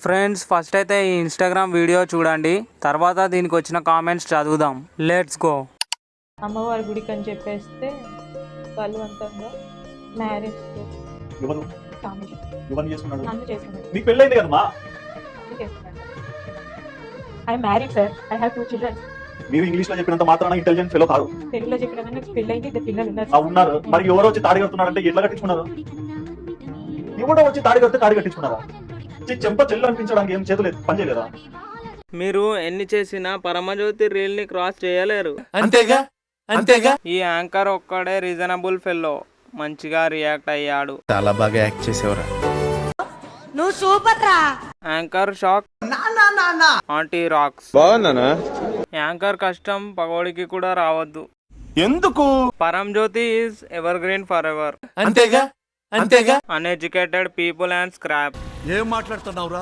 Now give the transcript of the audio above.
Friends first అయితే ఈ Instagram video చూడండి, తర్వాత దీనికి వచ్చిన కామెంట్స్ చదువుదాం. Let's go. అమ్మవారి గుడికి అని చెప్పేస్తే బలవంతంగా మ్యారేజ్ ఎవరు ఎవరిని చేసుకున్నాడు? నన్ను చేసుకున్నాడు. నీకు పెళ్ళైంది కదమ్మా. నన్ను చేసుకున్నాడు. I married sir. I have 2 children. మీరు ఇంగ్లీష్ లో చెప్పినంత మాత్రాన ఇంటెలిజెంట్ ఫెలో కాదు. తెలుగులో చెప్పిన నాకు పెళ్ళైంది, ఇద్దరు పిల్లలు ఉన్నారు. ఉన్నారు. మరి ఎవరో వచ్చి తాడి కడుతున్నారంటే ఎట్లా కట్టించుకున్నారు? ఎవడో వచ్చి తాడి కడితే తాడి కట్టించుకున్నారా? చెంప చెల్లు అనిపించడానికి ఏం చేతులేదు, పని చేయలేదా? మీరు ఎన్ని చేసినా పరమజ్యోతి రీల్ ని క్రాస్ చేయలేరు. అంతేగా అంతేగా. ఈ యాంకర్ ఒక్కడే రీజనబుల్ ఫెల్లో, మంచిగా రియాక్ట్ అయ్యాడు. చాలా బాగా యాక్ట్ చేసేవరా. నువ్వు సూపర్ రా. Anchor shock, aunty rocks. బాగున్నానా? యాంకర్ కష్టం పగోడికి కూడా రావద్దు. ఎందుకు? Paramjyothi is ever green for ever. అంతేగా అంతేగా. Uneducated people and scrap. ఏం మాట్లాడుతున్నావురా?